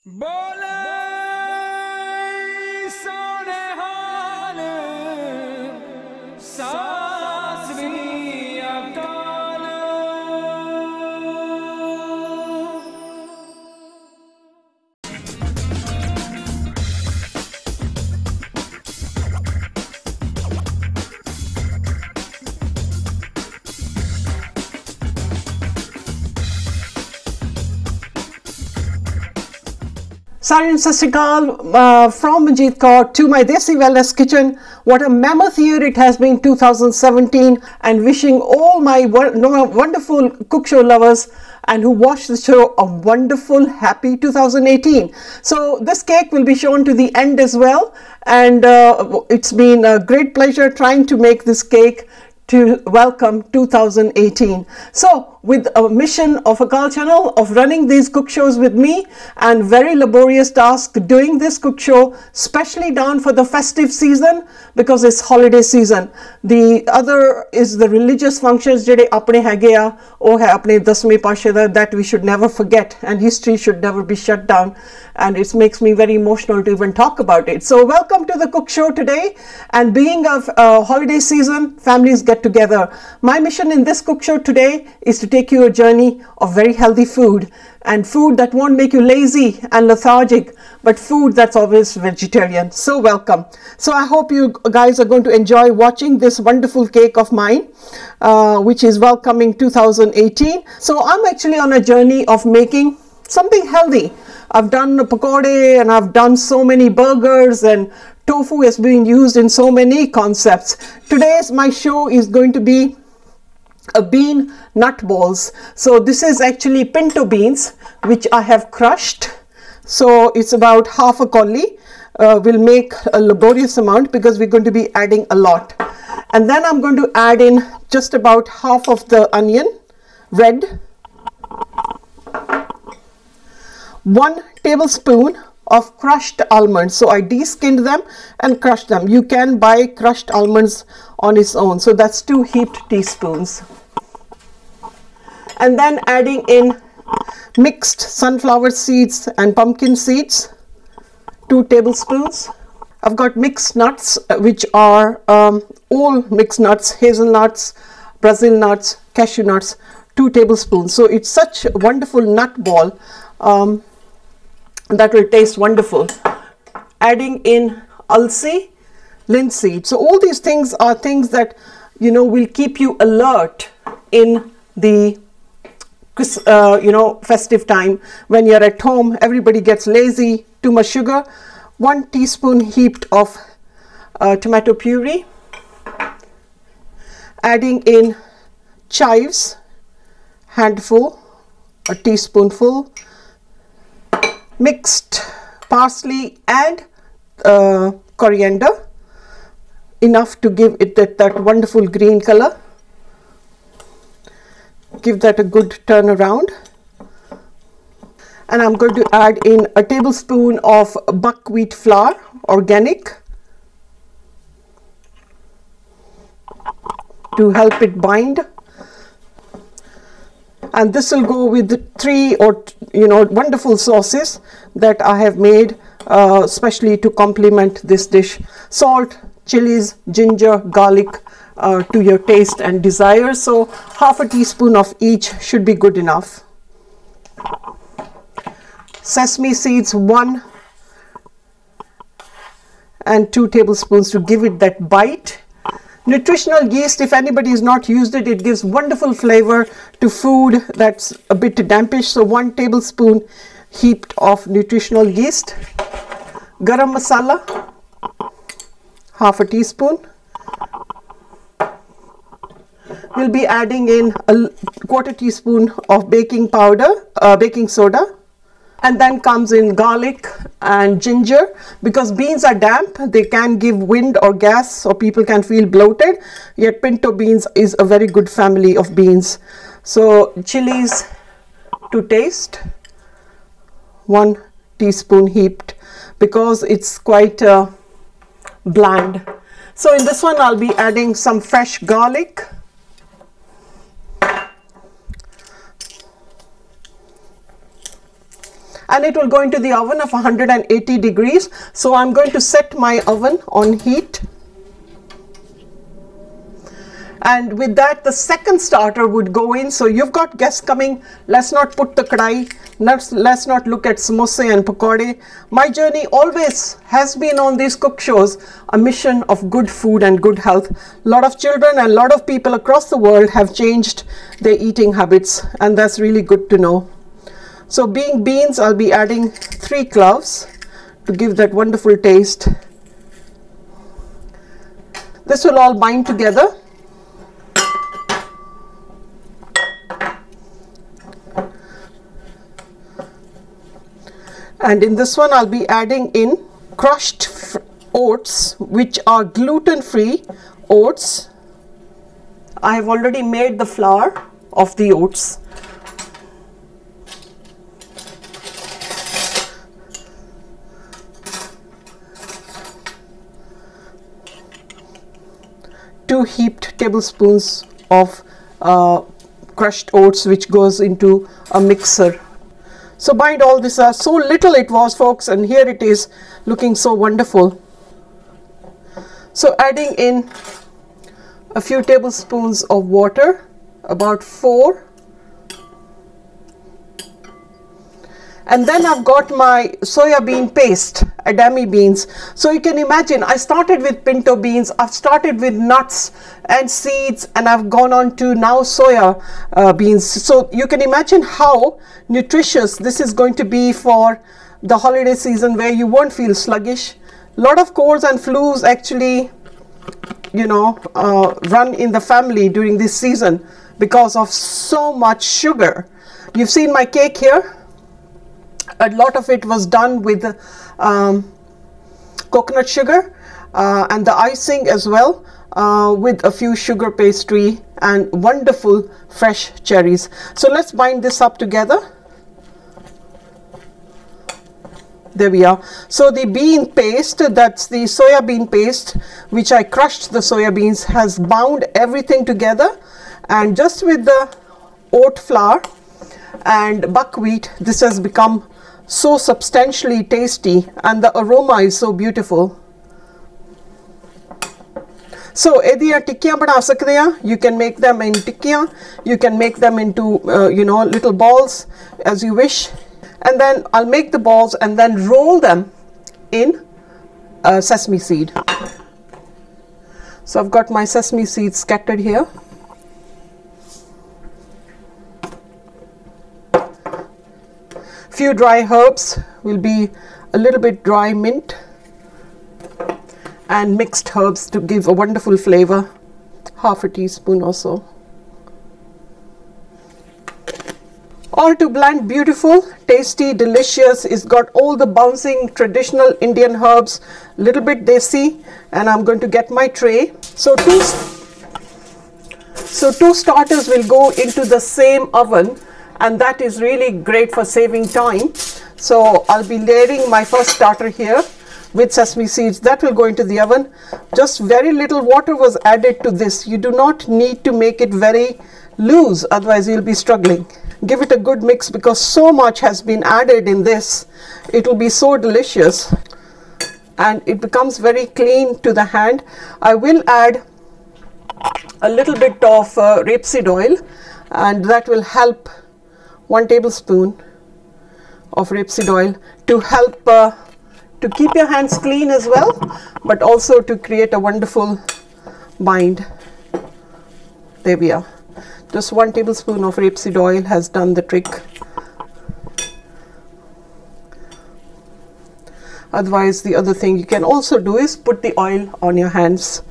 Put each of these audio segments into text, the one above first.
बोले सोने हाल सासरी अकाल। Sorry and Akaal, from Manjeet Kaur to my Desi Wellness Kitchen. What a mammoth year it has been, 2017, and wishing all my wonderful cook show lovers and who watch the show a wonderful, happy 2018. So this cake will be shown to the end as well, and it's been a great pleasure trying to make this cake to welcome 2018. So with a mission of Akaal channel of running these cook shows with me, and very laborious task doing this cook show specially done for the festive season because it's holiday season. The other is the religious functions jede apne hage a oh hai apne 10ਵੇਂ ਪਾਤਸ਼ਾਹ ਦਾ, that we should never forget, and history should never be shut down, and it makes me very emotional to even talk about it. So welcome to the cook show today, and being a holiday season, families get together. My mission in this cook show today is to take you a journey of very healthy food, and food that won't make you lazy and lethargic, but food that's always vegetarian. So welcome. So I hope you guys are going to enjoy watching this wonderful cake of mine, which is welcoming 2018. So I'm actually on a journey of making something healthy. I've done pakode and I've done so many burgers, and tofu has been used in so many concepts. Today's my show is going to be a bean nut balls. So this is actually pinto beans which I have crushed. So it's about half a collie. We'll make a laborious amount because we're going to be adding a lot. And then I'm going to add in just about half of the onion, red, 1 tablespoon of crushed almonds. So I de-skinned them and crushed them. You can buy crushed almonds on its own. So that's 2 heaped teaspoons. And then adding in mixed sunflower seeds and pumpkin seeds, 2 tablespoons. I've got mixed nuts, which are all mixed nuts, hazelnuts, Brazil nuts, cashew nuts, 2 tablespoons. So it's such a wonderful nut ball that will taste wonderful. Adding in alsi, linseed. So all these things are things that, you know, will keep you alert in the festive time. When you're at home, everybody gets lazy, too much sugar. 1 teaspoon heaped of tomato puree. Adding in chives, handful, a teaspoonful. Mixed parsley and coriander, enough to give it that wonderful green color. Give that a good turn around, and I'm going to add in a tablespoon of buckwheat flour, organic, to help it bind. And this will go with the 3 or wonderful sauces that I have made especially to complement this dish. Salt, chilies, ginger, garlic to your taste and desire. So half a teaspoon of each should be good enough. Sesame seeds, 1 and 2 tablespoons to give it that bite. Nutritional yeast, if anybody has not used it, it gives wonderful flavor to food that's a bit dampish. So 1 tablespoon heaped of nutritional yeast. Garam masala, half a teaspoon. We'll be adding in a 1/4 teaspoon of baking powder, baking soda. And then comes in garlic and ginger, because beans are damp, they can give wind or gas, or people can feel bloated, yet pinto beans is a very good family of beans. So chilies to taste, 1 teaspoon heaped, because it's quite bland. So in this one I'll be adding some fresh garlic, and it will go into the oven of 180 degrees. So I'm going to set my oven on heat. And with that, the second starter would go in. So you've got guests coming. Let's not put the kadai. Let's not look at samosa and pakode. My journey always has been on these cook shows, a mission of good food and good health. A lot of children and a lot of people across the world have changed their eating habits, and that's really good to know. So being beans, I'll be adding 3 cloves to give that wonderful taste. This will all bind together. And in this one, I'll be adding in crushed oats, which are gluten-free oats. I have already made the flour of the oats. Two heaped tablespoons of crushed oats, which goes into a mixer. So bind all this. So little it was, folks, and here it is looking so wonderful. So adding in a few tablespoons of water, about 4. And then I've got my soya bean paste, adami beans. So you can imagine, I started with pinto beans, I've started with nuts and seeds, and I've gone on to now soya beans. So you can imagine how nutritious this is going to be for the holiday season, where you won't feel sluggish. A lot of colds and flus actually, you know, run in the family during this season because of so much sugar. You've seen my cake here. A lot of it was done with coconut sugar and the icing as well, with a few sugar pastry and wonderful fresh cherries. So let's bind this up together. There we are. So the bean paste, that's the soya bean paste, which I crushed the soya beans, has bound everything together. And just with the oat flour and buckwheat, this has become so substantially tasty, and the aroma is so beautiful. So ediya tikkiyan bana sakde ha. You can make them in tikkiyan, you can make them into you know, little balls as you wish. And then I'll make the balls and then roll them in sesame seed. So I've got my sesame seeds scattered here. Few dry herbs will be a little bit dry mint and mixed herbs to give a wonderful flavor, half a teaspoon or so. All to blend beautiful, tasty, delicious. It's got all the bouncing traditional Indian herbs, little bit desi, and I'm going to get my tray. So two starters will go into the same oven, and that is really great for saving time. So I'll be layering my first starter here with sesame seeds. That will go into the oven. Just very little water was added to this. You do not need to make it very loose, otherwise you'll be struggling. Give it a good mix because so much has been added in this. It will be so delicious and it becomes very clean to the hand. I will add a little bit of rapeseed oil, and that will help. 1 tablespoon of rapeseed oil to help to keep your hands clean as well, but also to create a wonderful bind. There we are. Just 1 tablespoon of rapeseed oil has done the trick. Otherwise, the other thing you can also do is put the oil on your hands.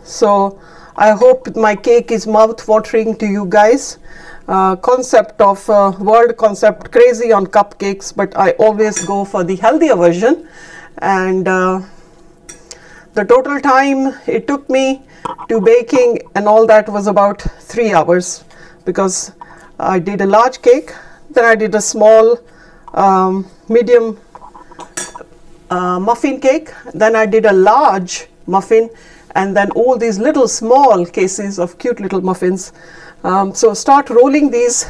So I hope my cake is mouth-watering to you guys. Concept of world concept, crazy on cupcakes, but I always go for the healthier version. And the total time it took me to baking and all that was about 3 hours, because I did a large cake, then I did a small medium muffin cake, then I did a large muffin, and then all these little small cases of cute little muffins. So start rolling these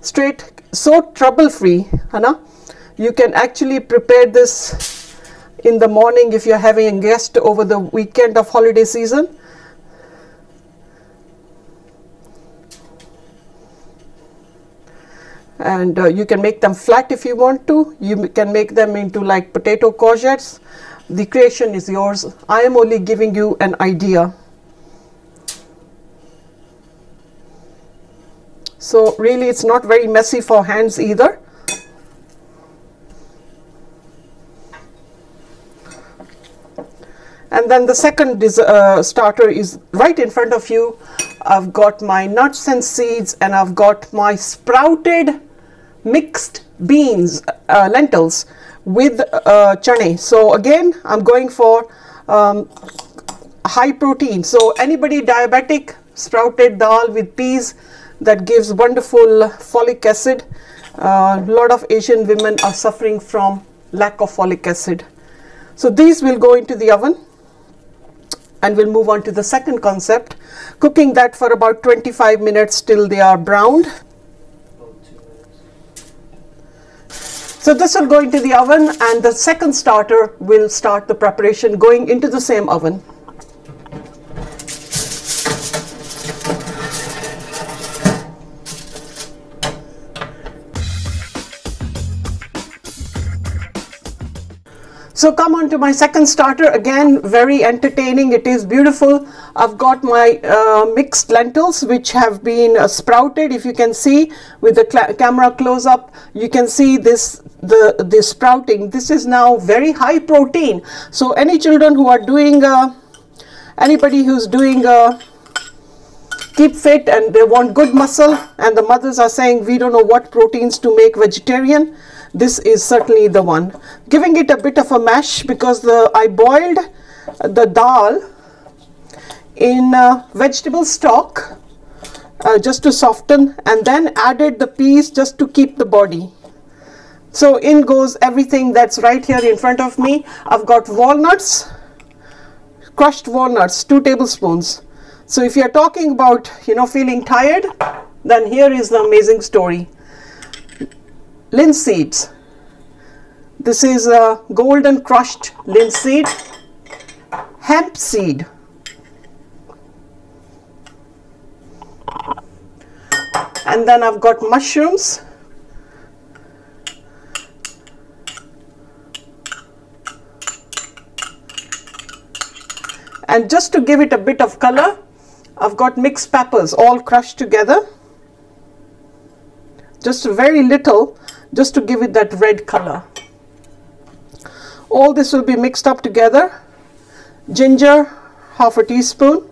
straight, so trouble free, Hana. You can actually prepare this in the morning if you're having a guest over the weekend of holiday season. And you can make them flat if you want to. You can make them into like potato courgettes. The creation is yours. I am only giving you an idea. So really it's not very messy for hands either. And then the second starter is right in front of you. I've got my nuts and seeds, and I've got my sprouted mixed beans, lentils with chane. So again, I'm going for high protein. So anybody diabetic, sprouted dal with peas, that gives wonderful folic acid. A lot of Asian women are suffering from lack of folic acid. So these will go into the oven. And we'll move on to the second concept, cooking that for about 25 minutes till they are browned. So this will go into the oven, and the second starter will start the preparation going into the same oven. So come on to my second starter. Again, very entertaining. It is beautiful. I've got my mixed lentils which have been sprouted. If you can see with the camera close up, you can see this the sprouting. This is now very high protein. So any children who are doing, anybody who's doing keep fit and they want good muscle, and the mothers are saying we don't know what proteins to make vegetarian, this is certainly the one. Giving it a bit of a mash because I boiled the dal in vegetable stock just to soften, and then added the peas just to keep the body. So in goes everything that's right here in front of me. I've got walnuts, crushed walnuts, 2 tablespoons. So if you're talking about, you know, feeling tired, then here is the amazing story. Linseeds. This is a golden crushed linseed. Hemp seed. And then I've got mushrooms. And just to give it a bit of color, I've got mixed peppers all crushed together. Just very little, just to give it that red color. All this will be mixed up together. Ginger, half a teaspoon.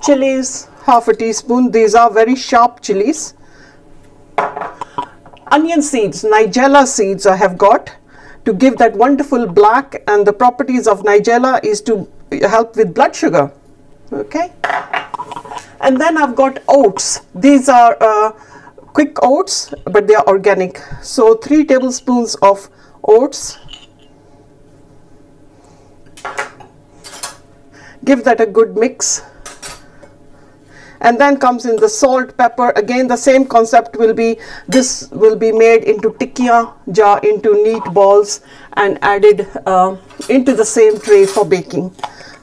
Chilies, half a teaspoon. These are very sharp chilies. Onion seeds, nigella seeds I have got to give that wonderful black, and the properties of nigella is to help with blood sugar. Okay. And then I've got oats. These are quick oats, but they are organic. So 3 tablespoons of oats. Give that a good mix. And then comes in the salt, pepper. Again, the same concept will be, this will be made into tikkia jar, into neat balls, and added into the same tray for baking.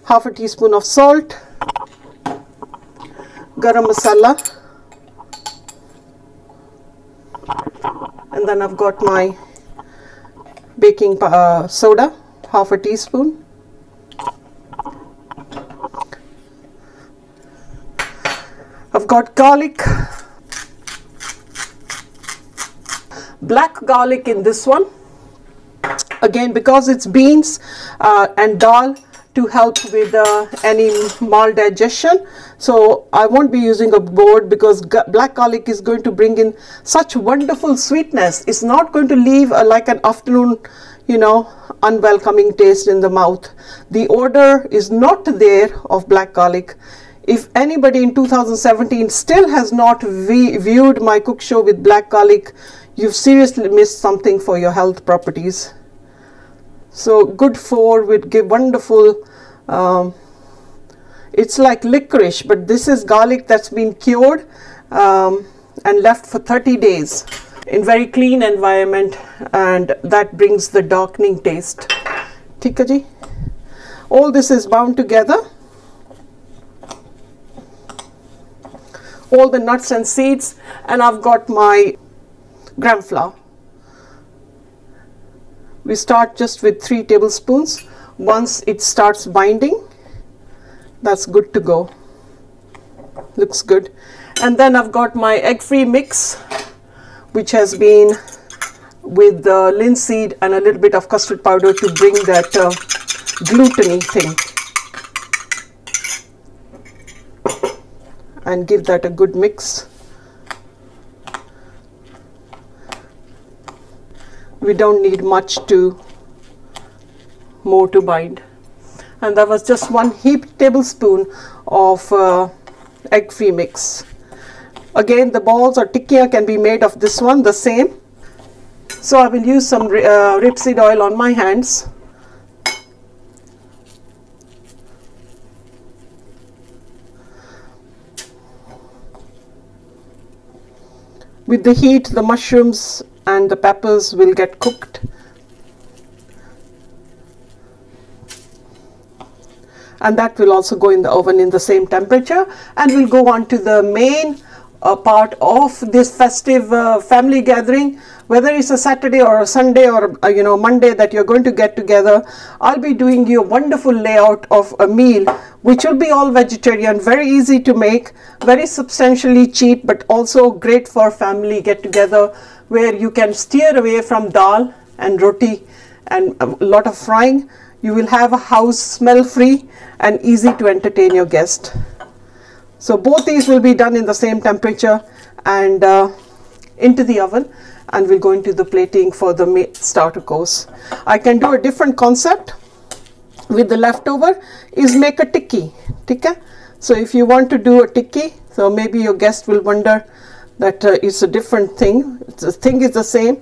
Half a teaspoon of salt. Garam masala, and then I've got my baking soda, half a teaspoon. I've got garlic, black garlic in this one, again because it's beans and dal, to help with any maldigestion. So I won't be using a board because black garlic is going to bring in such wonderful sweetness. It's not going to leave like an afternoon, you know, unwelcoming taste in the mouth. The odor is not there of black garlic. If anybody in 2017 still has not viewed my cook show with black garlic, you've seriously missed something for your health properties. So good for, would give wonderful, it's like licorice, but this is garlic that's been cured and left for 30 days in very clean environment, and that brings the darkening taste. ठीक है जी. All this is bound together. All the nuts and seeds, and I've got my gram flour. We start just with 3 tablespoons. Once it starts binding, that's good to go. Looks good. And then I've got my egg-free mix, which has been with linseed and a little bit of custard powder to bring that gluttony thing and give that a good mix. We don't need much more to bind. And that was just 1 heaped tablespoon of egg-free mix. Again, the balls or tikkiya can be made of this one, the same. So I will use some rapeseed oil on my hands. With the heat, the mushrooms and the peppers will get cooked. And that will also go in the oven in the same temperature, and we'll go on to the main part of this festive family gathering. Whether it's a Saturday or a Sunday or Monday that you're going to get together, I'll be doing you a wonderful layout of a meal which will be all vegetarian, very easy to make, very substantially cheap, but also great for family get together, where you can steer away from dal and roti and a lot of frying. You will have a house smell free and easy to entertain your guest. So both these will be done in the same temperature and into the oven, and we'll go into the plating for the starter course. I can do a different concept with the leftover, is make a tikki. Okay? So if you want to do a tikki, so maybe your guest will wonder that it's a different thing. The thing is the same,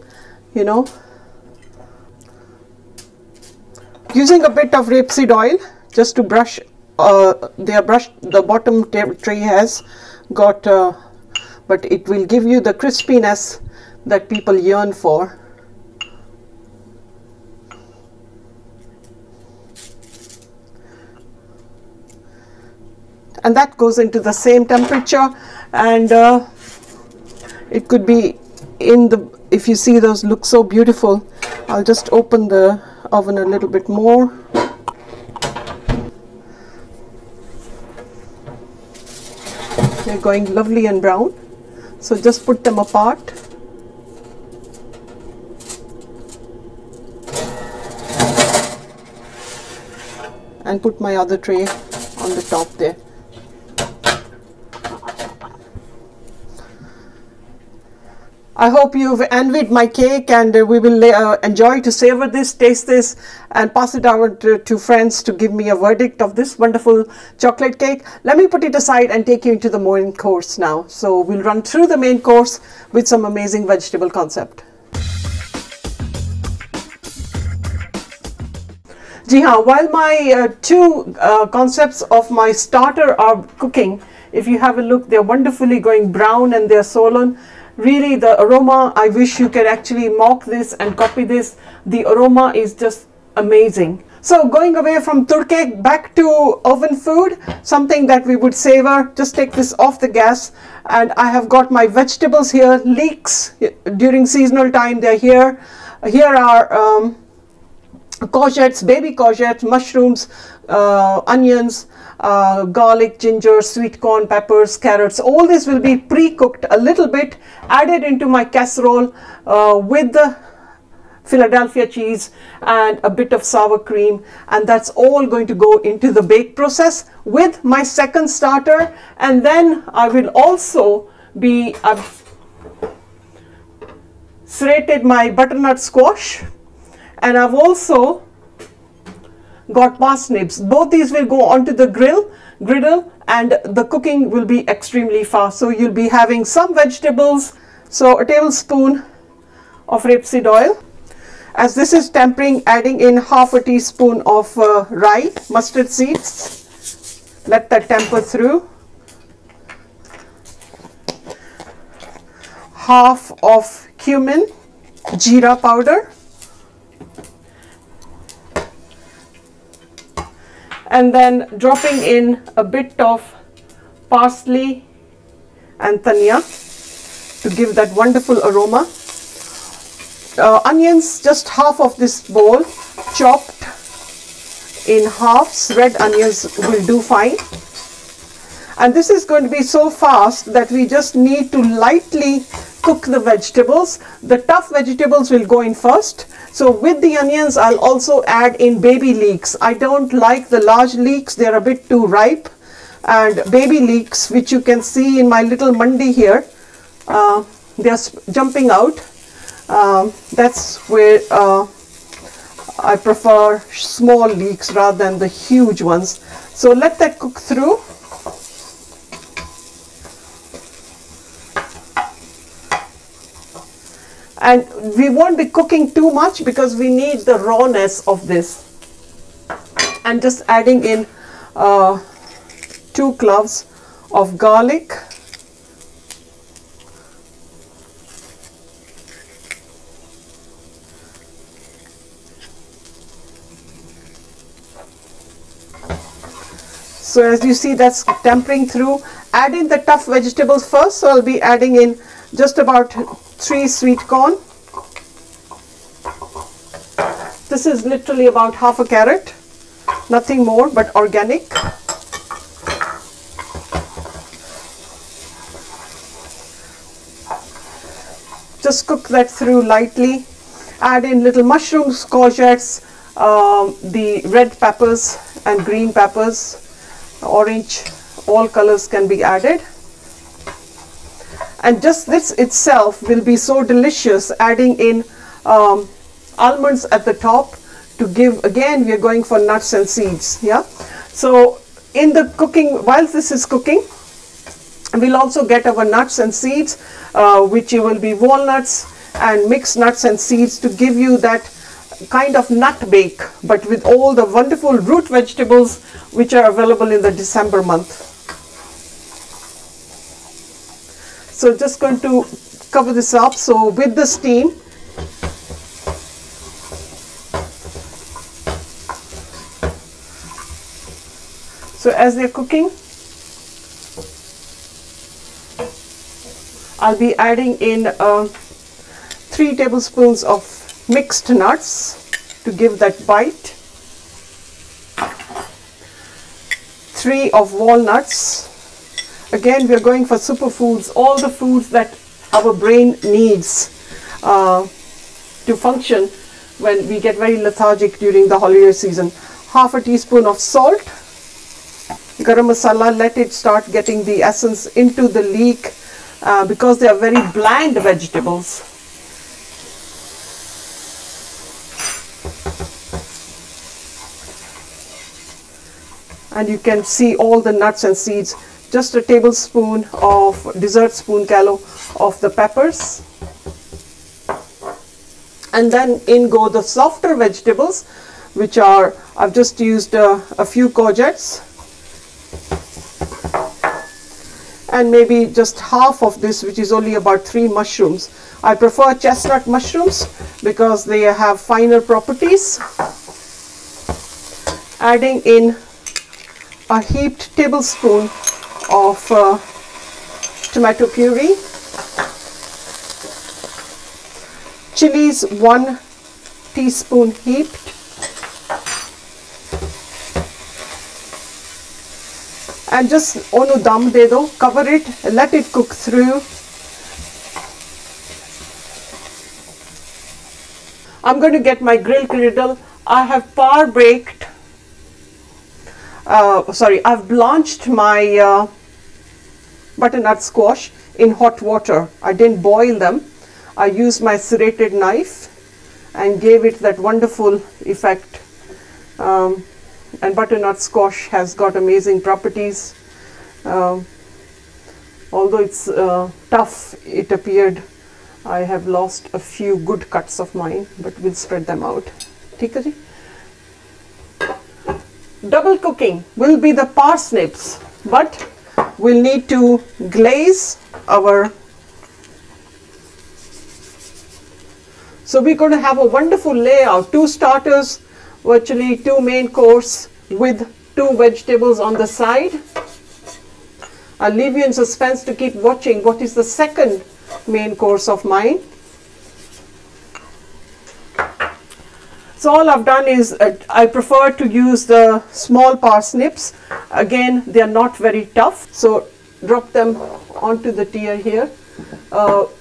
Using a bit of rapeseed oil just to brush, the bottom tray has got, but it will give you the crispiness that people yearn for. And that goes into the same temperature, and it could be in the, if you see those look so beautiful, I'll just open the oven a little bit more. They're going lovely and brown, so just put them apart. And put my other tray on the top there. I hope you've envied my cake, and we will enjoy to savor this, taste this, and pass it out to friends to give me a verdict of this wonderful chocolate cake. Let me put it aside and take you into the main course now. So we'll run through the main course with some amazing vegetable concept. Ji haan, while my two concepts of my starter are cooking, if you have a look, they're wonderfully going brown and they're swollen. Really, the aroma, I wish you could actually mock this and copy this. The aroma is just amazing. So going away from turkey, back to oven food, something that we would savor. Just take this off the gas, and I have got my vegetables here. Leeks during seasonal time, they're here. Here are courgettes, baby courgettes, mushrooms, onions, garlic, ginger, sweet corn, peppers, carrots. All this will be pre-cooked a little bit, added into my casserole with the Philadelphia cheese and a bit of sour cream, and that's all going to go into the bake process with my second starter. And then I will also be, I've serrated my butternut squash, and I've also got parsnips. Both these will go onto the griddle, and the cooking will be extremely fast. So you'll be having some vegetables. So a tablespoon of rapeseed oil. As this is tempering, adding in half a teaspoon of rye, mustard seeds. Let that temper through. half of cumin, jeera powder, and then dropping in a bit of parsley and dhania to give that wonderful aroma. Onions, just half of this bowl, chopped in halves. Red onions will do fine. And this is going to be so fast that we just need to lightly cook the vegetables. The tough vegetables will go in first. So with the onions, I'll also add in baby leeks. I don't like the large leeks, they're a bit too ripe. And baby leeks, which you can see in my little mandi here, they're jumping out. That's where I prefer small leeks rather than the huge ones. So let that cook through. And we won't be cooking too much because we need the rawness of this. And just adding in 2 cloves of garlic. So as you see, that's tempering through. Add in the tough vegetables first. So I'll be adding in just about 3 sweet corn. This is literally about half a carrot, nothing more but organic. Just cook that through lightly. Add in little mushrooms, courgettes, the red peppers and green peppers, orange, all colors can be added. And just this itself will be so delicious, adding in almonds at the top to give, again we are going for nuts and seeds. Yeah, so in the cooking, while this is cooking, we'll also get our nuts and seeds, which will be walnuts and mixed nuts and seeds to give you that kind of nut bake, but with all the wonderful root vegetables which are available in the December month. So just going to cover this up. So with the steam, so as they're cooking, I'll be adding in 3 tablespoons of mixed nuts to give that bite, 3 of walnuts. Again, we are going for superfoods, all the foods that our brain needs to function when we get very lethargic during the holiday season. Half a teaspoon of salt, garam masala, let it start getting the essence into the leek because they are very bland vegetables. And you can see all the nuts and seeds. Just a tablespoon of dessert spoon callo of the peppers, and then in go the softer vegetables, which are, I've just used a few courgettes and maybe just half of this, which is only about 3 mushrooms. I prefer chestnut mushrooms because they have finer properties. Adding in a heaped tablespoon of tomato puree, chilies 1 teaspoon heaped, and just onu dum de do, cover it, let it cook through. I'm going to get my grill griddle. I have par baked, I've blanched my butternut squash in hot water. I didn't boil them. I used my serrated knife and gave it that wonderful effect. And butternut squash has got amazing properties. Although it's tough, it appeared I have lost a few good cuts of mine, but we'll spread them out. ठीक है जी? Double cooking will be the parsnips, but we'll need to glaze our So we're going to have a wonderful layout, 2 starters, virtually 2 main course with 2 vegetables on the side. I'll leave you in suspense to keep watching what is the second main course of mine. So all I've done is I prefer to use the small parsnips. Again, they are not very tough, so drop them onto the tier here.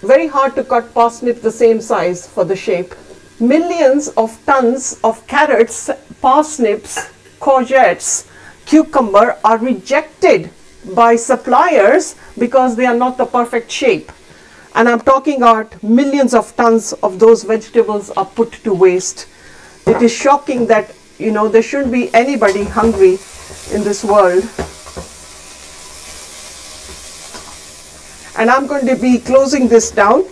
Very hard to cut parsnip the same size for the shape. Millions of tons of carrots, parsnips, courgettes, cucumber are rejected by suppliers because they are not the perfect shape. And I'm talking about millions of tons of those vegetables are put to waste. It is shocking that, you know, there shouldn't be anybody hungry in this world. And I'm going to be closing this down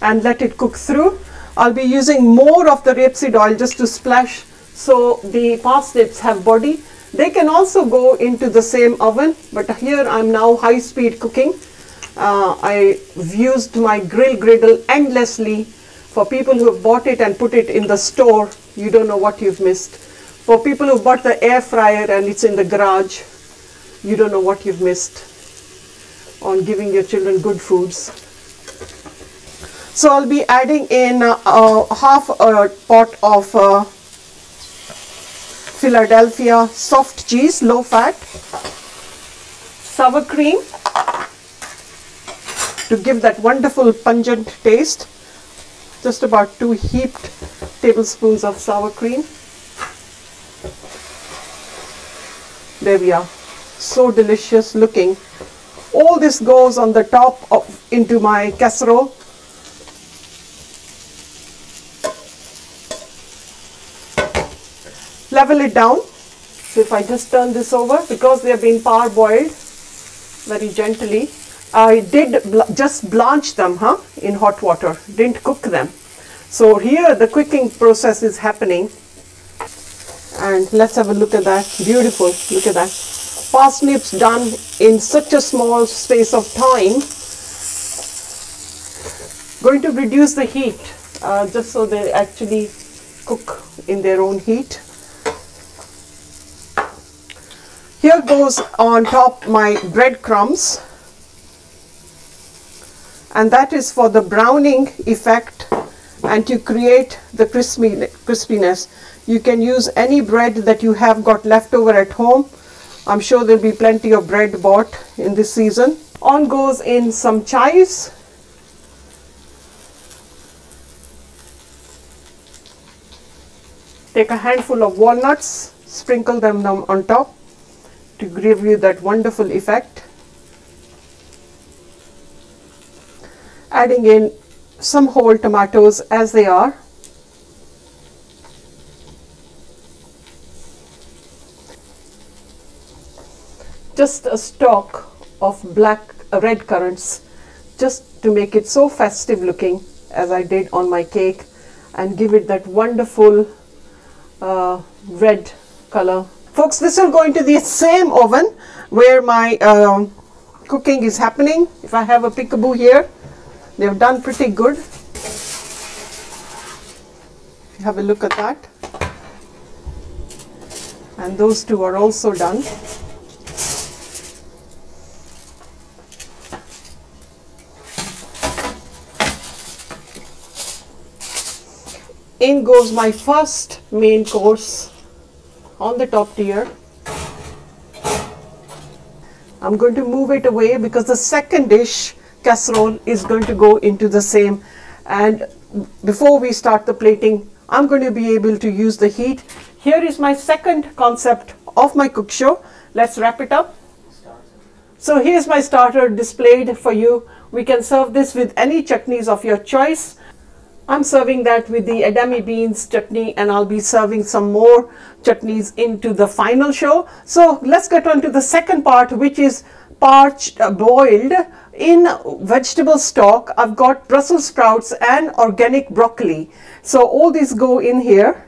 and let it cook through. I'll be using more of the rapeseed oil just to splash so the parsnips have body. They can also go into the same oven, but here I'm now high speed cooking. I've used my griddle endlessly. For people who have bought it and put it in the store, you don't know what you've missed. For people who bought the air fryer and it's in the garage, you don't know what you've missed on giving your children good foods. So I'll be adding in half a pot of Philadelphia soft cheese, low fat, sour cream to give that wonderful pungent taste. Just about 2 heaped tablespoons of sour cream. There we are. So delicious looking. All this goes on the top of into my casserole. Level it down. So if I just turn this over, because they have been parboiled very gently, I did just blanch them in hot water, didn't cook them. So here the cooking process is happening. And let's have a look at that. Beautiful, look at that. Parsnips done in such a small space of time. Going to reduce the heat just so they actually cook in their own heat. Here goes on top my breadcrumbs. And that is for the browning effect and to create the crispiness. You can use any bread that you have got left over at home. I'm sure there'll be plenty of bread bought in this season. On goes in some chives. Take a handful of walnuts, sprinkle them on top to give you that wonderful effect. Adding in some whole tomatoes as they are. Just a stalk of red currants, just to make it so festive looking as I did on my cake and give it that wonderful red color. Folks, this will go into the same oven where my cooking is happening. If I have a peekaboo here, they've done pretty good. Have a look at that. And those two are also done. In goes my first main course on the top tier. I'm going to move it away because the second dish, casserole, is going to go into the same. And before we start the plating, I'm going to be able to use the heat. Here is my second concept of my cook show. Let's wrap it up. So here's my starter displayed for you. We can serve this with any chutneys of your choice. I'm serving that with the edamame beans chutney, and I'll be serving some more chutneys into the final show. So let's get on to the second part, which is boiled in vegetable stock. I've got Brussels sprouts and organic broccoli. So all these go in here.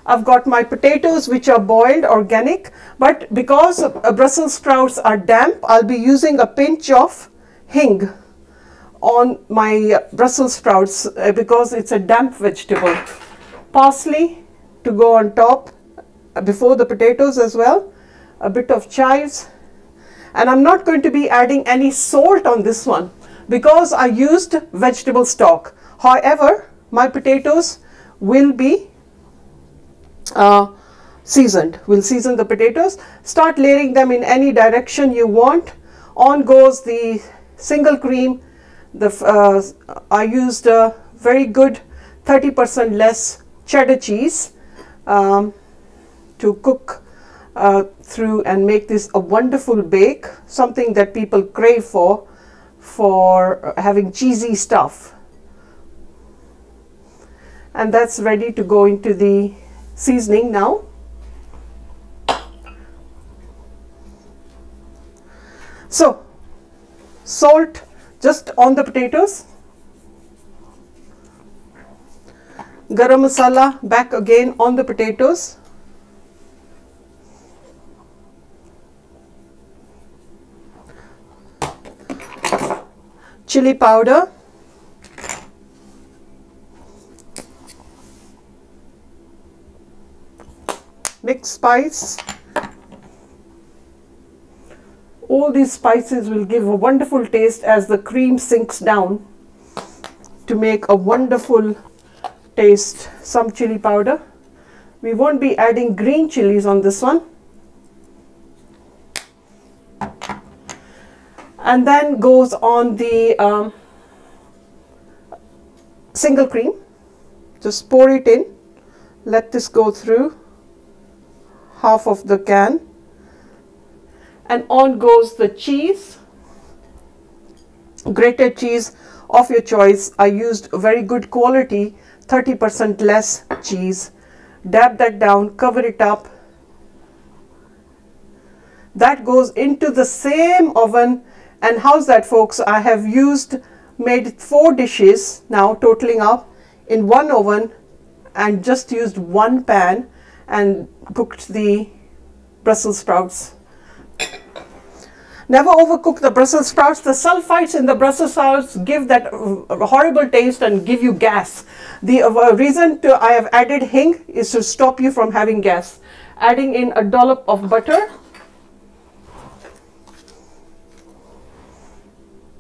I've got my potatoes, which are boiled organic, but because Brussels sprouts are damp, I'll be using a pinch of hing on my Brussels sprouts because it's a damp vegetable. Parsley to go on top before the potatoes as well. A bit of chives. And I'm not going to be adding any salt on this one because I used vegetable stock. However, my potatoes will be seasoned. We'll season the potatoes. Start layering them in any direction you want. On goes the single cream. I used a very good 30% less cheddar cheese to cook through and make this a wonderful bake, something that people crave for having cheesy stuff. And that's ready to go into the seasoning now. So, salt just on the potatoes. Garam masala back again on the potatoes. Chili powder. Mixed spice. All these spices will give a wonderful taste as the cream sinks down to make a wonderful taste. Some chili powder. We won't be adding green chilies on this one. And then goes on the single cream. Just pour it in. Let this go through half of the can. And on goes the cheese. Grated cheese of your choice. I used very good quality 30% less cheese. Dab that down, cover it up. That goes into the same oven. And how's that, folks? I have made 4 dishes now, totaling up in one oven, and just used one pan and cooked the Brussels sprouts. Never overcook the Brussels sprouts. The sulfites in the Brussels sprouts give that horrible taste and give you gas. The reason I have added hing is to stop you from having gas. Adding in a dollop of butter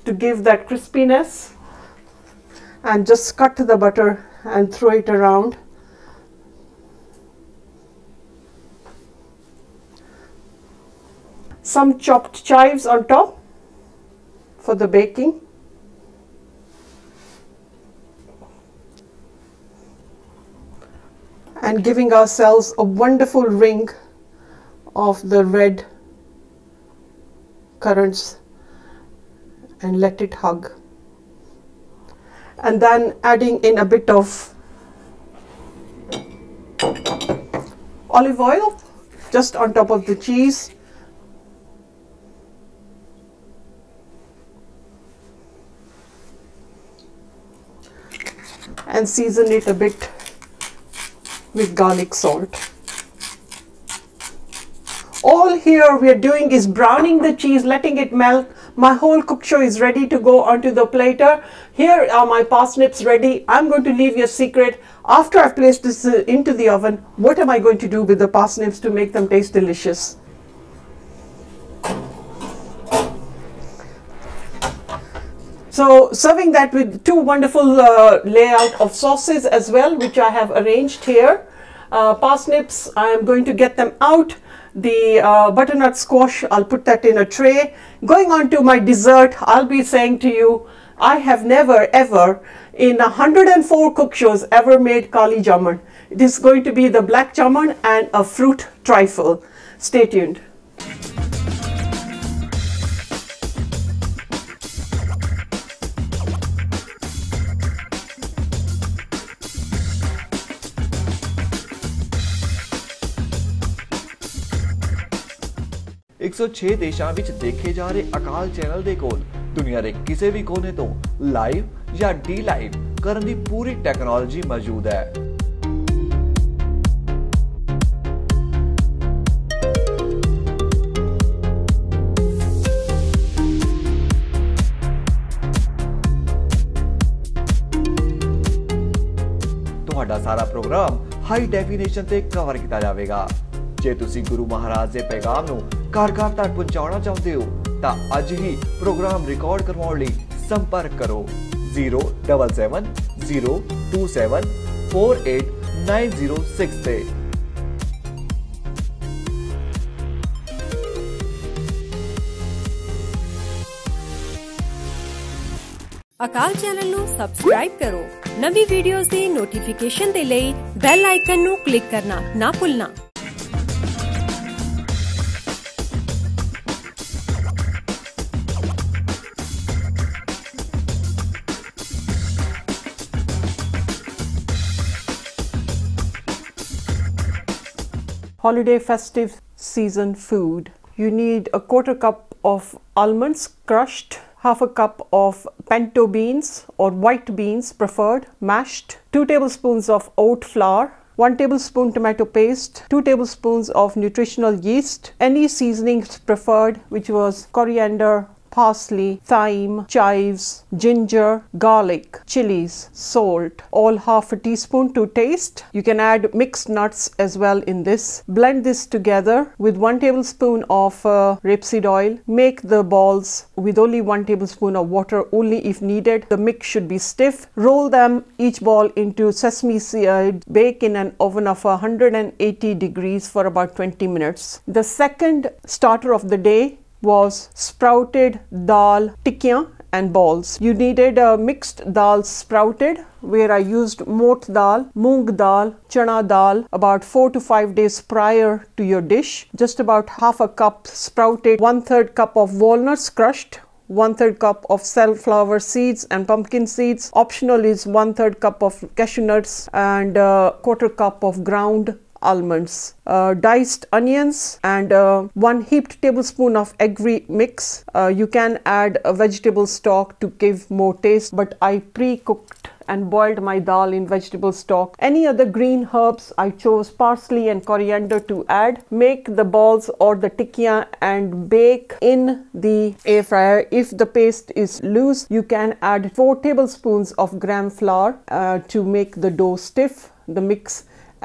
to give that crispiness, and just cut the butter and throw it around. Some chopped chives on top for the baking. And giving ourselves a wonderful ring of the red currants, and let it hug. And then adding in a bit of olive oil just on top of the cheese. And season it a bit with garlic salt. All here we are doing is browning the cheese, letting it melt. My whole cook show is ready to go onto the platter. Here are my parsnips ready. I'm going to leave you a secret. After I've placed this into the oven, what am I going to do with the parsnips to make them taste delicious? So serving that with 2 wonderful layout of sauces as well, which I have arranged here. Parsnips, I am going to get them out. The butternut squash, I'll put that in a tray. Going on to my dessert, I'll be saying to you, I have never ever in 104 cook shows ever made Kali Jamun. It is going to be the black jamun and a fruit trifle. Stay tuned. एक 106 ਦੇਸ਼ਾਂ ਵਿੱਚ ਦੇਖੇ ਜਾ ਰਹੇ ਅਕਾਲ channel ਦੇ ਕੋਲ ਦੁਨੀਆ ਦੇ ਕਿਸੇ ਵੀ ਕੋਨੇ ਤੋਂ ਲਾਈਵ ਜਾਂ ਡੀ ਲਾਈਵ ਕਰਨ ਦੀ ਪੂਰੀ ਟੈਕਨੋਲੋਜੀ ਮੌਜੂਦ ਹੈ। ਤੁਹਾਡਾ ਸਾਰਾ ਪ੍ਰੋਗਰਾਮ ਹਾਈ ਡੈਫੀਨੇਸ਼ਨ ਤੇ ਕਵਰ ਕੀਤਾ ਜਾਵੇਗਾ। ਜੇ ਤੁਸੀਂ ਗੁਰੂ ਮਹਾਰਾਜ ਦੇ ਪੈਗਾਮ ਨੂੰ ਘਰ-ਘਰ ਤੱਕ ਪਹੁੰਚਾਉਣਾ ਚਾਹੁੰਦੇ ਹੋ ਤਾਂ ਅੱਜ ਹੀ ਪ੍ਰੋਗਰਾਮ ਰਿਕਾਰਡ ਕਰਵਾਉਣ ਲਈ ਸੰਪਰਕ ਕਰੋ 07702748906 ਤੇ। ਅਕਾਲ ਚੈਨਲ ਨੂੰ ਸਬਸਕ੍ਰਾਈਬ ਕਰੋ। ਨਵੀਂ ਵੀਡੀਓਜ਼ ਦੀ ਨੋਟੀਫਿਕੇਸ਼ਨ ਦੇ ਲਈ ਬੈਲ ਆਈਕਨ ਨੂੰ ਕਲਿੱਕ ਕਰਨਾ ਨਾ ਭੁੱਲਣਾ। Holiday festive season food. You need a quarter cup of almonds crushed, half a cup of pinto beans or white beans preferred mashed, 2 tablespoons of oat flour, 1 tablespoon tomato paste, 2 tablespoons of nutritional yeast, any seasonings preferred, which was coriander, parsley, thyme, chives, ginger, garlic, chilies, salt, all half a teaspoon to taste. You can add mixed nuts as well in this. Blend this together with 1 tablespoon of rapeseed oil. Make the balls with only 1 tablespoon of water only if needed. The mix should be stiff. Roll them each ball into sesame seed. Bake in an oven of 180 degrees for about 20 minutes. The second starter of the day was sprouted dal tikkiyan and balls. You needed a mixed dal sprouted, where I used moat dal, moong dal, chana dal about 4 to 5 days prior to your dish. Just about half a cup sprouted, 1/3 cup of walnuts crushed, 1/3 cup of sunflower seeds and pumpkin seeds. Optional is 1/3 cup of cashew nuts and 1/4 cup of ground almonds, diced onions and 1 heaped tablespoon of egg mix. You can add a vegetable stock to give more taste, but I pre-cooked and boiled my dal in vegetable stock. Any other green herbs, I chose parsley and coriander to add. Make the balls or the tikkiya and bake in the air fryer. If the paste is loose, you can add 4 tablespoons of gram flour to make the dough stiff. The mix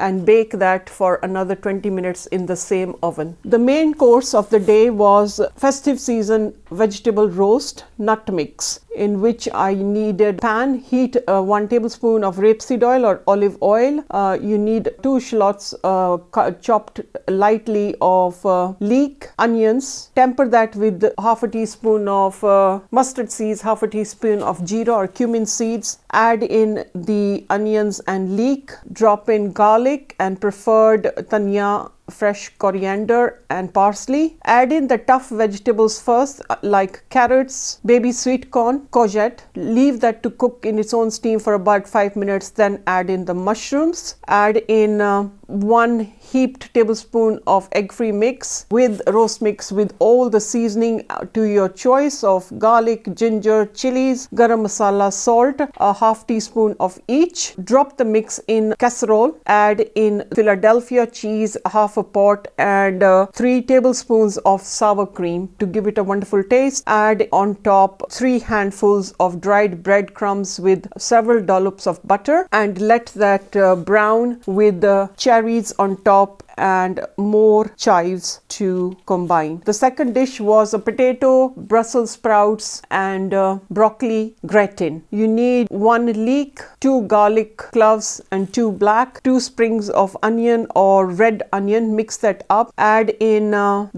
and bake that for another 20 minutes in the same oven. The main course of the day was festive season vegetable roast nut mix, in which I needed pan, heat 1 tablespoon of rapeseed oil or olive oil. You need 2 shallots chopped lightly of leek, onions. Temper that with half a teaspoon of mustard seeds, half a teaspoon of jeera or cumin seeds. Add in the onions and leek. Drop in garlic and preferred dhania, fresh coriander and parsley. Add in the tough vegetables first, like carrots, baby sweet corn, courgette. Leave that to cook in its own steam for about 5 minutes. Then add in the mushrooms. Add in 1 heaped tablespoon of egg-free mix with roast mix with all the seasoning to your choice of garlic, ginger, chilies, garam masala, salt, a half teaspoon of each. Drop the mix in casserole. Add in Philadelphia cheese, half a pot, and 3 tablespoons of sour cream to give it a wonderful taste. Add on top 3 handfuls of dried breadcrumbs with several dollops of butter, and let that brown with the cherries on top and more chives to combine. The second dish was a potato, Brussels sprouts and broccoli gratin. You need 1 leek, 2 garlic cloves and 2 black, 2 sprigs of onion or red onion. Mix that up. Add in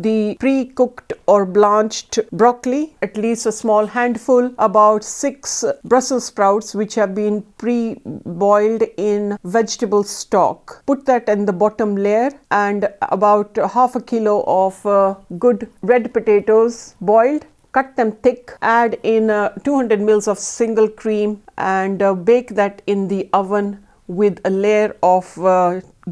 the pre-cooked or blanched broccoli, at least a small handful, about 6 Brussels sprouts which have been pre-boiled in vegetable stock. Put that in the bottom layer, and about half a kilo of good red potatoes boiled. Cut them thick. Add in 200 mils of single cream and bake that in the oven with a layer of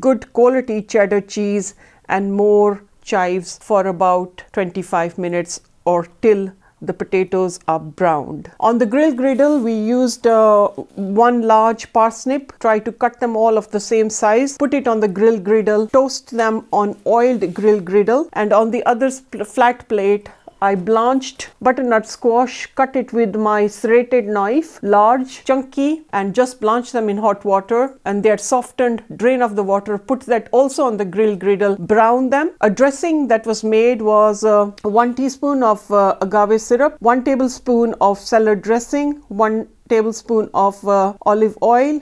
good quality cheddar cheese and more chives for about 25 minutes or till the potatoes are browned. On the grill griddle, we used 1 large parsnip. Try to cut them all of the same size. Put it on the grill griddle. Toast them on oiled grill griddle, and on the other flat plate I blanched butternut squash, cut it with my serrated knife, large, chunky, and just blanch them in hot water, and they are softened, drain off the water, put that also on the griddle, brown them. A dressing that was made was 1 teaspoon of agave syrup, 1 tablespoon of salad dressing, 1 tablespoon of olive oil,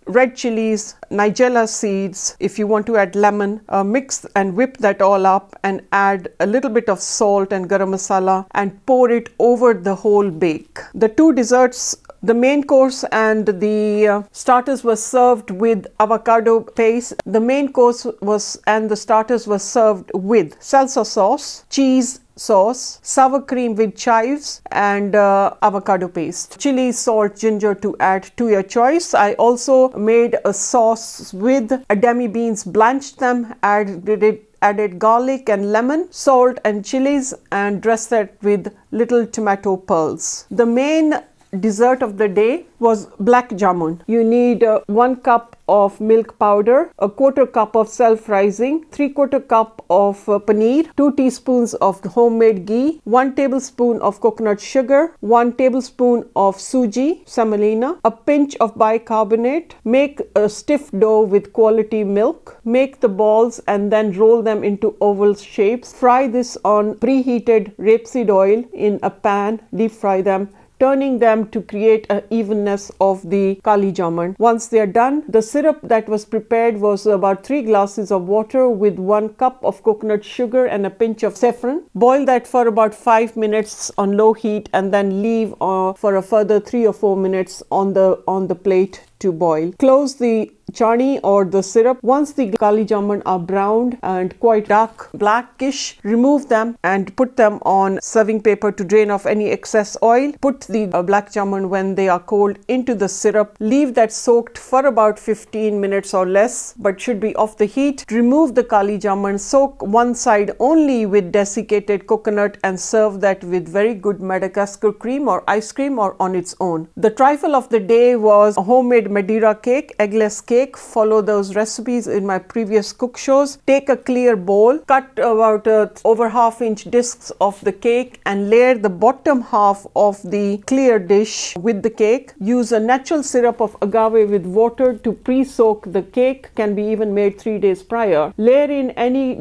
red chilies, nigella seeds. If you want to add lemon, mix and whip that all up and add a little bit of salt and garam masala and pour it over the whole bake. The two desserts, the main course and the starters were served with avocado paste. The main course was and the starters were served with salsa sauce, cheese sauce, sour cream with chives, and avocado paste. Chili, salt, ginger to add to your choice. I also made a sauce with demi beans, blanched them, added garlic and lemon, salt and chilies, and dressed that with little tomato pearls. The main dessert of the day was black jamun. You need 1 cup of milk powder, a 1/4 cup of self-rising, 3/4 cup of paneer, 2 teaspoons of homemade ghee, 1 tablespoon of coconut sugar, 1 tablespoon of suji, semolina, a pinch of bicarbonate. Make a stiff dough with quality milk. Make the balls and then roll them into oval shapes. Fry this on preheated rapeseed oil in a pan. Deep fry them, turning them to create an evenness of the kali jamun. Once they are done, the syrup that was prepared was about 3 glasses of water with 1 cup of coconut sugar and a pinch of saffron. Boil that for about 5 minutes on low heat and then leave for a further 3 or 4 minutes on the plate to boil. Close the chani or the syrup. Once the kali jamun are browned and quite dark blackish, remove them and put them on serving paper to drain off any excess oil. Put the black jamun when they are cold into the syrup. Leave that soaked for about 15 minutes or less, but should be off the heat. Remove the kali jamun, soak one side only with desiccated coconut and serve that with very good Madagascar cream or ice cream or on its own. The trifle of the day was a homemade Madeira cake, eggless cake. Follow those recipes in my previous cook shows. Take a clear bowl, cut about over ½ inch discs of the cake and layer the bottom half of the clear dish with the cake. Use a natural syrup of agave with water to pre-soak the cake. Can be even made 3 days prior. Layer in any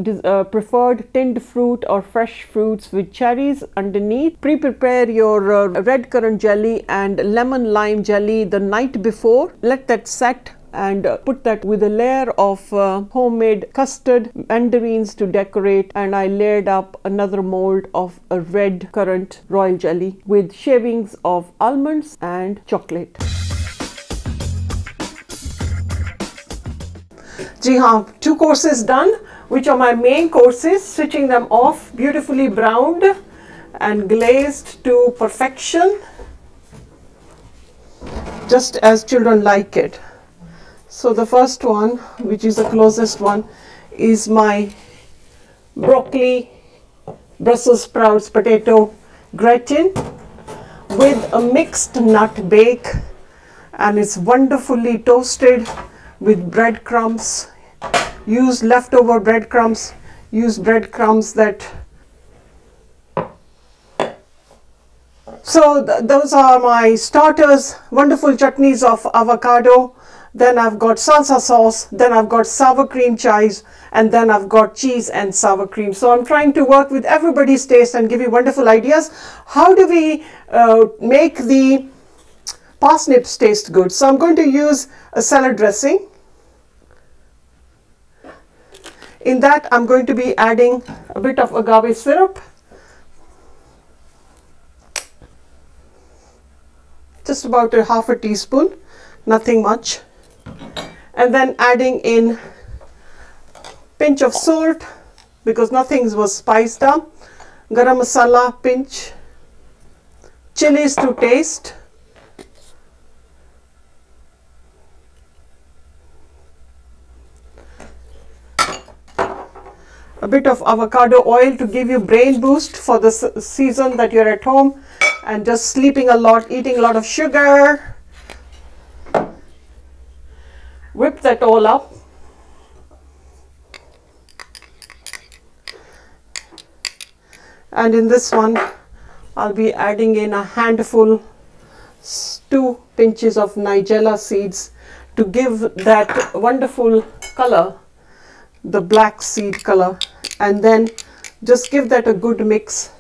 preferred tinned fruit or fresh fruits with cherries underneath. Pre-prepare your red currant jelly and lemon lime jelly the night before. Let that set and put that with a layer of homemade custard mandarins to decorate, and I layered up another mold of a red currant royal jelly with shavings of almonds and chocolate. जी हाँ, 2 courses done, which are my main courses. Switching them off, beautifully browned and glazed to perfection, just as children like it. So the first one, which is the closest one, is my broccoli Brussels sprouts potato gratin with a mixed nut bake, and it's wonderfully toasted with breadcrumbs. Use leftover breadcrumbs. Use breadcrumbs that. So those are my starters. Wonderful chutneys of avocado. Then I've got salsa sauce, then I've got sour cream chives, and then I've got cheese and sour cream. So I'm trying to work with everybody's taste and give you wonderful ideas. How do we make the parsnips taste good? So I'm going to use a salad dressing. In that I'm going to be adding a bit of agave syrup. Just about ½ teaspoon, nothing much. And then adding in pinch of salt because nothing was spiced up, garam masala pinch, chilies to taste, a bit of avocado oil to give you brain boost for the season that you're at home and just sleeping a lot, eating a lot of sugar. Whip that all up. And in this one I'll be adding in a handful, 2 pinches of nigella seeds to give that wonderful color, the black seed color, and then just give that a good mix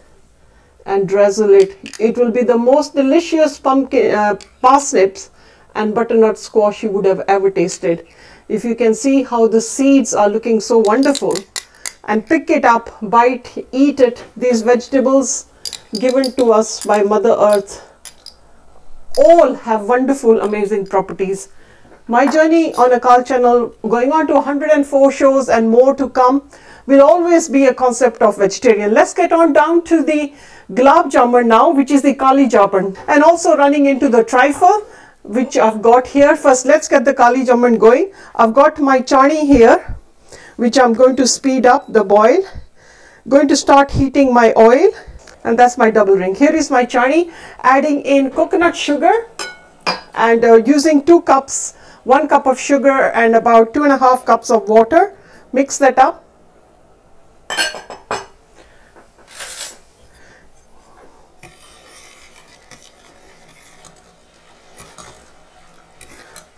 and drizzle it. It will be the most delicious pumpkin parsnips and butternut squash you would have ever tasted. If you can see how the seeds are looking so wonderful, and pick it up, bite, eat it. These vegetables given to us by Mother Earth all have wonderful, amazing properties. My journey on Akaal channel, going on to 104 shows and more to come, will always be a concept of vegetarian. Let's get on down to the gulab jamun now, which is the kali jamun, and also running into the trifle, which I've got here. First, let's get the kali jamun going. I've got my chani here, which I'm going to speed up the boil. Going to start heating my oil, and that's my double ring. Here is my chani, adding in coconut sugar, and using 2 cups, 1 cup of sugar and about 2.5 cups of water. Mix that up.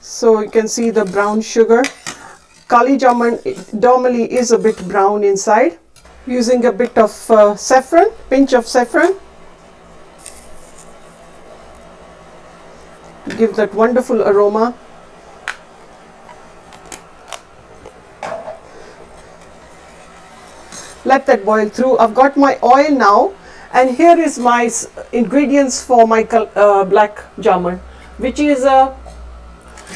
So you can see the brown sugar. Kali jamun normally is a bit brown inside. Using a bit of saffron, pinch of saffron. Give that wonderful aroma. Let that boil through. I've got my oil now, and here is my ingredients for my black jamun, which is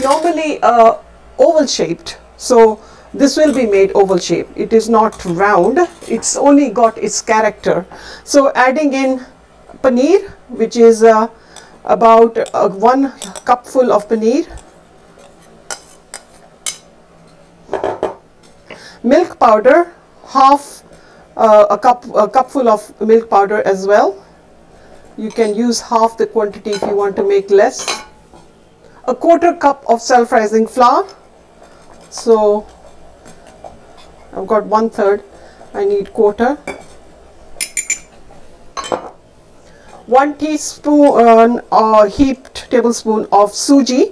normally oval shaped. So this will be made oval shape. It is not round. It's only got its character. So adding in paneer, which is about 1 cupful of paneer. Milk powder, a cupful of milk powder as well. You can use half the quantity if you want to make less. A 1/4 cup of self-rising flour. So I've got 1/3. I need 1/4. 1 teaspoon or heaped tablespoon of suji.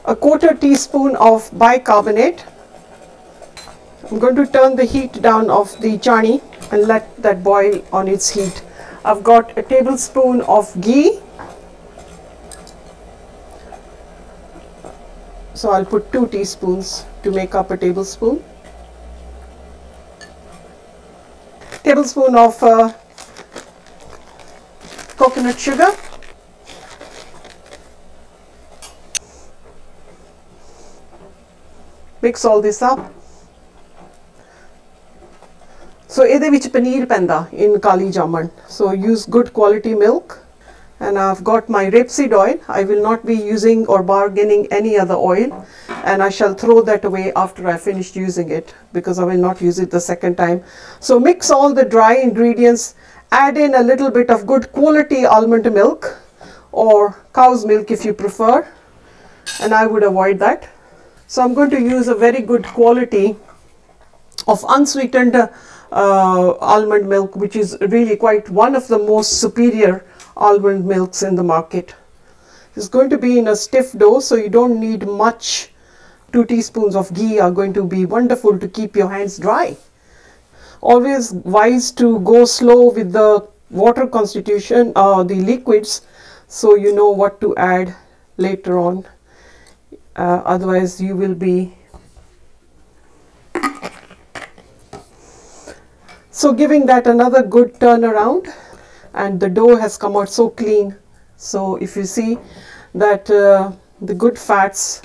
A 1/4 teaspoon of bicarbonate. I'm going to turn the heat down of the chani and let that boil on its heat. I've got a tablespoon of ghee. So I'll put 2 teaspoons to make up a tablespoon. Tablespoon of coconut sugar. Mix all this up. So ਇਹਦੇ ਵਿੱਚ paneer ਪੈਂਦਾ in kali jamun. So use good quality milk. And I've got my rapeseed oil. I will not be using or bargaining any other oil, and I shall throw that away after I finished using it, because I will not use it the second time. So mix all the dry ingredients, add in a little bit of good quality almond milk or cow's milk if you prefer, and I would avoid that. So I'm going to use a very good quality of unsweetened almond milk, which is really quite one of the most superior almond milks in the market. It's going to be in a stiff dough, so you don't need much. 2 teaspoons of ghee are going to be wonderful to keep your hands dry. Always wise to go slow with the water constitution or the liquids, so you know what to add later on. Otherwise you will be. So giving that another good turn around, and the dough has come out so clean. So if you see that the good fats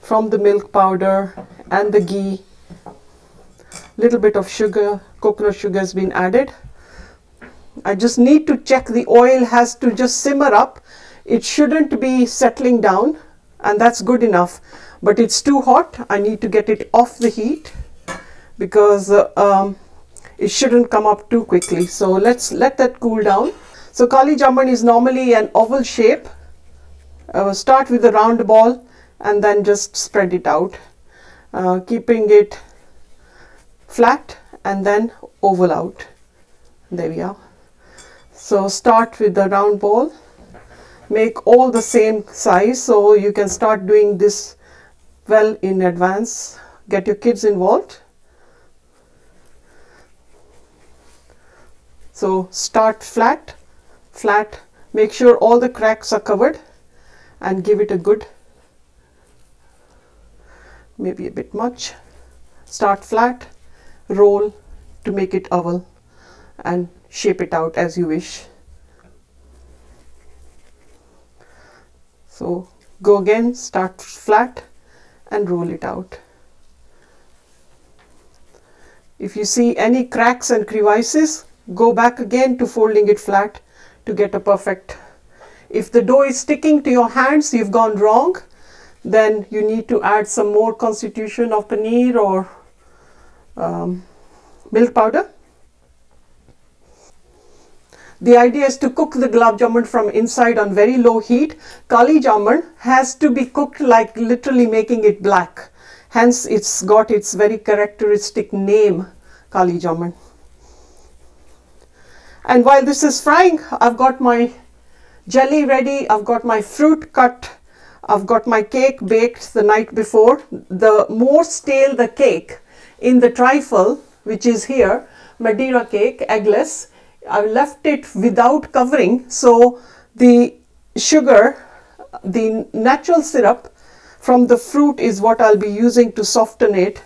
from the milk powder and the ghee, little bit of sugar, coconut sugar has been added. I just need to check the oil has to just simmer up. It shouldn't be settling down, and that's good enough, but it's too hot. I need to get it off the heat, because it shouldn't come up too quickly. So let's let that cool down. So kali jamun is normally an oval shape. Start with a round ball and then just spread it out, keeping it flat and then oval out. There we are. So start with the round ball. Make all the same size, so you can start doing this well in advance. Get your kids involved. So start flat, flat. Make sure all the cracks are covered and give it a good, maybe a bit much. Start flat, roll to make it oval and shape it out as you wish. So go again, start flat and roll it out. If you see any cracks and crevices, go back again to folding it flat to get a perfect. If the dough is sticking to your hands, you've gone wrong. Then you need to add some more constitution of paneer or milk powder. The idea is to cook the gulab jamun from inside on very low heat. Kali jamun has to be cooked like literally making it black. Hence it's got its very characteristic name, Kali jamun. And while this is frying, I've got my jelly ready, I've got my fruit cut, I've got my cake baked the night before. The more stale the cake in the trifle, which is here, Madeira cake, eggless, I've left it without covering, so the sugar, the natural syrup from the fruit is what I'll be using to soften it.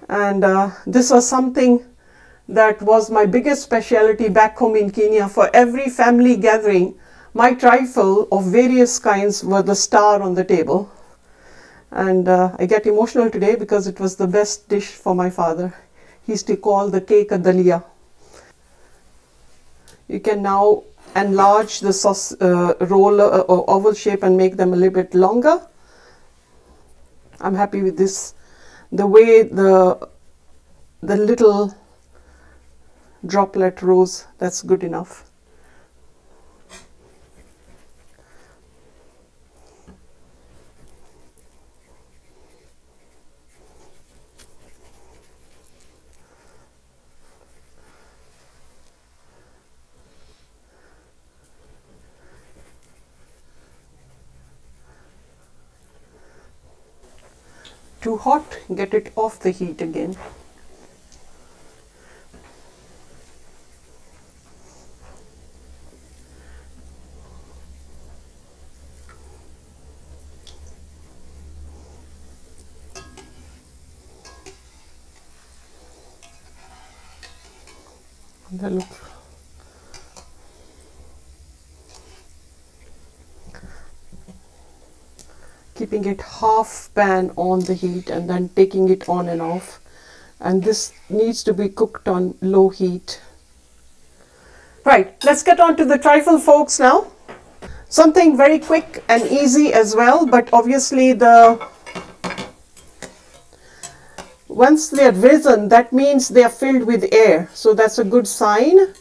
And this was something that was my biggest specialty back home in Kenya. For every family gathering, my trifle of various kinds were the star on the table. And I get emotional today because it was the best dish for my father. He used to call the cake a dalia. You can now enlarge the sauce roll or oval shape and make them a little bit longer. I'm happy with this. The way the little droplet rose, that's good enough. Too hot, get it off the heat again. Look. Keeping it half pan on the heat and then taking it on and off, and this needs to be cooked on low heat. Right, let's get on to the trifle, folks, now. Something very quick and easy as well, but obviously once they are risen, that means they are filled with air, so that's a good sign.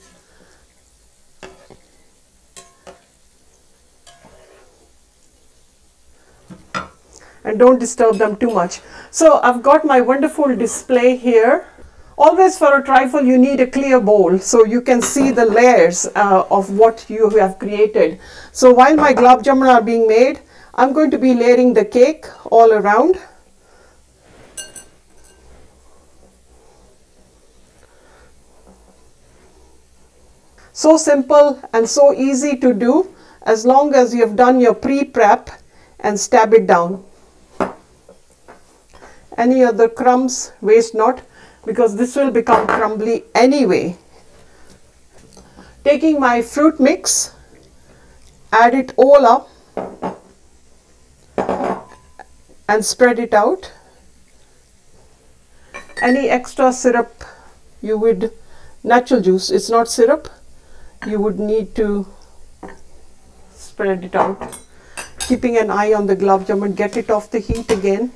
And don't disturb them too much. So I've got my wonderful display here. Always for a trifle you need a clear bowl so you can see the layers of what you have created. So while my gulab jamun are being made, I'm going to be layering the cake all around. So simple and so easy to do as long as you have done your pre-prep and stab it down. Any other crumbs, waste not, because this will become crumbly anyway. Taking my fruit mix, add it all up and spread it out. Any extra syrup you would, natural juice, it's not syrup, you would need to spread it out. Keeping an eye on the gulab jamun, get it off the heat again.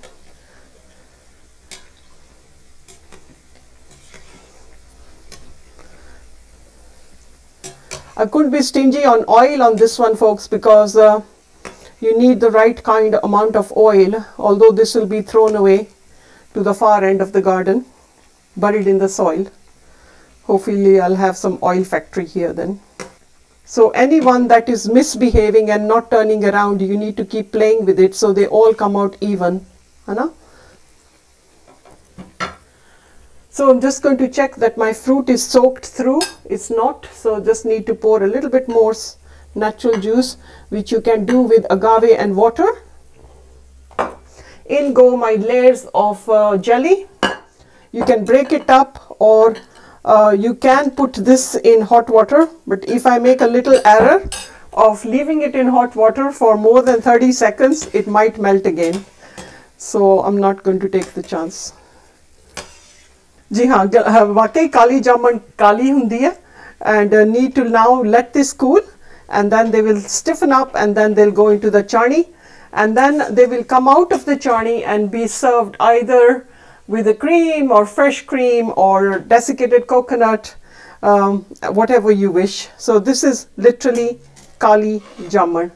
I couldn't be stingy on oil on this one, folks, because you need the right kind amount of oil, although this will be thrown away to the far end of the garden, buried in the soil. Hopefully I'll have some oil factory here then. So anyone that is misbehaving and not turning around, you need to keep playing with it so they all come out even. Anna? So I'm just going to check that my fruit is soaked through. It's not, so just need to pour a little bit more natural juice, which you can do with agave and water. In go my layers of jelly. You can break it up, or you can put this in hot water, but if I make a little error of leaving it in hot water for more than 30 seconds, it might melt again. So I'm not going to take the chance. जी हाँ, वाकई काली जामुन काली हुंदी है, and need to now let this cool, and then they will stiffen up, and then they'll go into the chani, and then they will come out of the chani and be served either with a cream or fresh cream or desiccated coconut, whatever you wish. So this is literally Kali Jamun.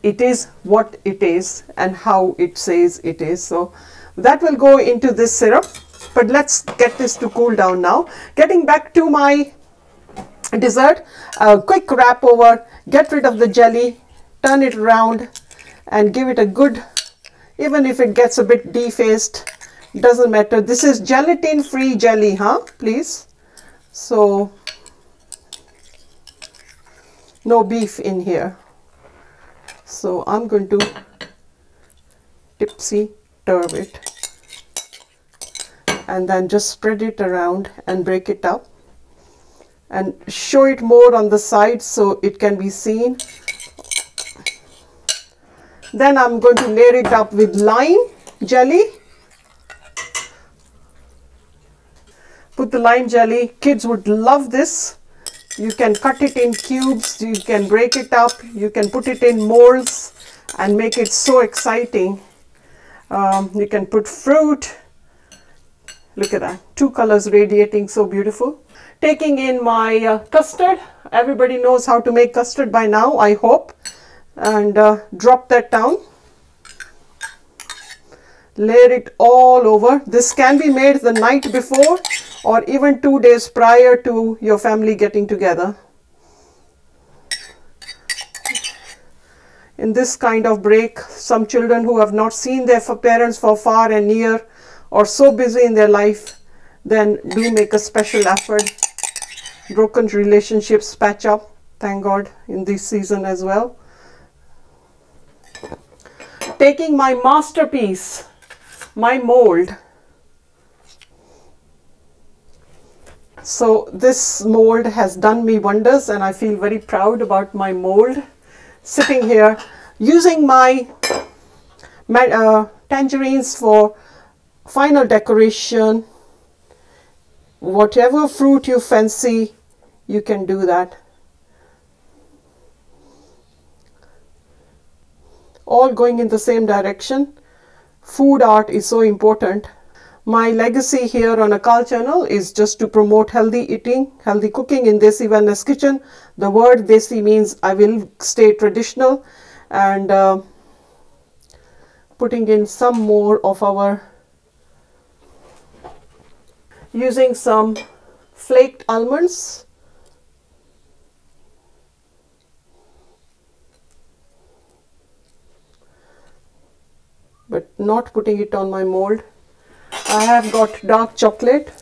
It is what it is and how it says it is. So that will go into this syrup, but let's get this to cool down now. Getting back to my dessert, quick wrap over, get rid of the jelly, turn it around and give it a good, even if it gets a bit defaced, doesn't matter. This is gelatin free jelly, please. So no beef in here. So I'm going to tipsy turv it and then just spread it around and break it up and show it more on the sides so it can be seen. Then I'm going to layer it up with lime jelly. Put the lime jelly. Kids would love this. You can cut it in cubes, you can break it up, you can put it in molds and make it so exciting. You can put fruit. Look at that, 2 colors radiating, so beautiful. Taking in my custard. Everybody knows how to make custard by now, I hope. And drop that down. Layer it all over. This can be made the night before or even 2 days prior to your family getting together. In this kind of break, some children who have not seen their parents for far and near or so busy in their life, then do make a special effort. Broken relationships patch up, thank God, in this season as well. Taking my masterpiece, my mold. So this mold has done me wonders and I feel very proud about my mold. Sitting here using my tangerines for final decoration. Whatever fruit you fancy, you can do that. All going in the same direction. Food art is so important. My legacy here on Akaal channel is just to promote healthy eating, healthy cooking in Desi Wellness Kitchen. The word Desi means I will stay traditional, and putting in some more of our, using some flaked almonds. But not putting it on my mold. I have got dark chocolate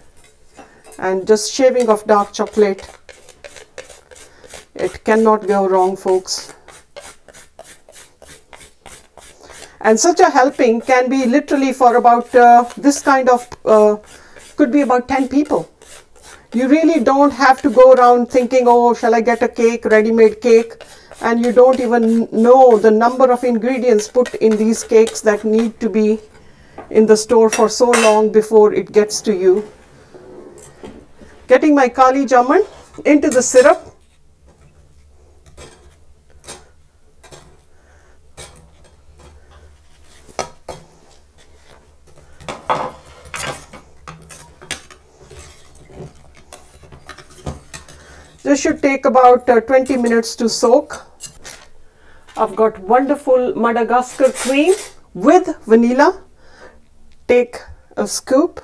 and just shaving of dark chocolate. It cannot go wrong, folks. And such a helping can be literally for about this kind of, could be about 10 people. You really don't have to go around thinking, oh, shall I get a cake, ready-made cake? And you don't even know the number of ingredients put in these cakes that need to be in the store for so long before it gets to you. Getting my Kali Jamun into the syrup. This should take about 20 minutes to soak. I've got wonderful Madagascar cream with vanilla. Take a scoop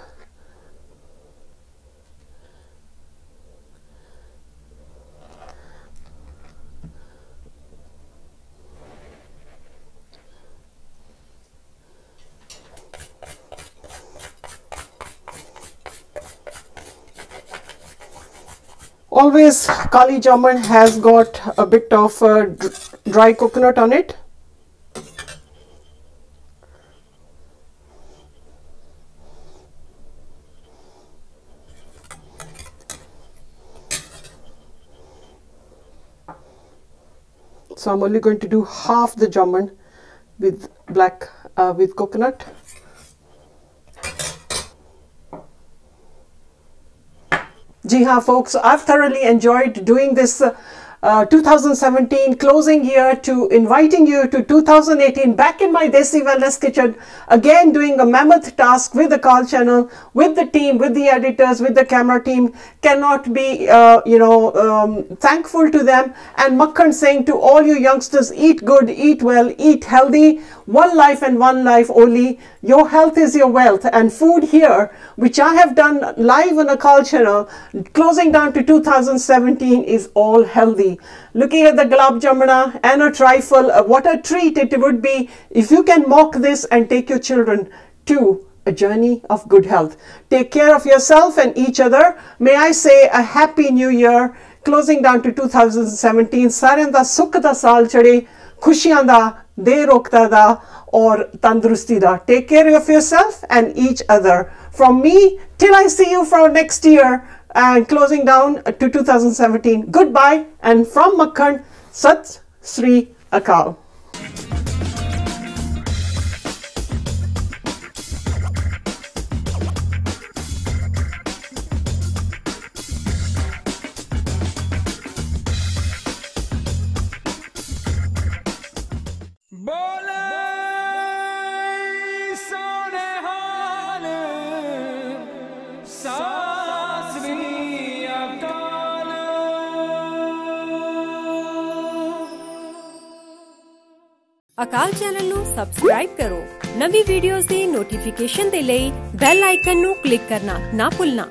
Always Kali Jamun has got a bit of dry coconut on it. So I'm only going to do half the jamun with with coconut. Ji haan folks, I've thoroughly enjoyed doing this 2017 closing year to inviting you to 2018 back in my Desi Wellness Kitchen, again doing a mammoth task with the Akaal channel, with the team, with the editors, with the camera team. Cannot be thankful to them. And Makhan saying to all you youngsters, eat good, eat well, eat healthy. One life and one life only. Your health is your wealth. And food here, which I have done live on Akaal channel, closing down to 2017, is all healthy. Looking at the gulab jamuna and a trifle, what a treat it would be if you can mock this and take your children to a journey of good health. Take care of yourself and each other. May I say a happy new year, closing down to 2017. Saaren da sukh da saal chade, khushiyan da, de rokta da, or tandrusti da. Take care of yourself and each other. From me, till I see you for next year, and closing down to 2017. Goodbye, and from Makhan, Sat Sri Akaal. Akal channel ਨੂੰ subscribe ਕਰੋ। ਨਵੀਂ videos ਦੀ notification ਦੇ ਲਈ bell icon ਨੂੰ click ਕਰਨਾ ਨਾ ਭੁੱਲਣਾ।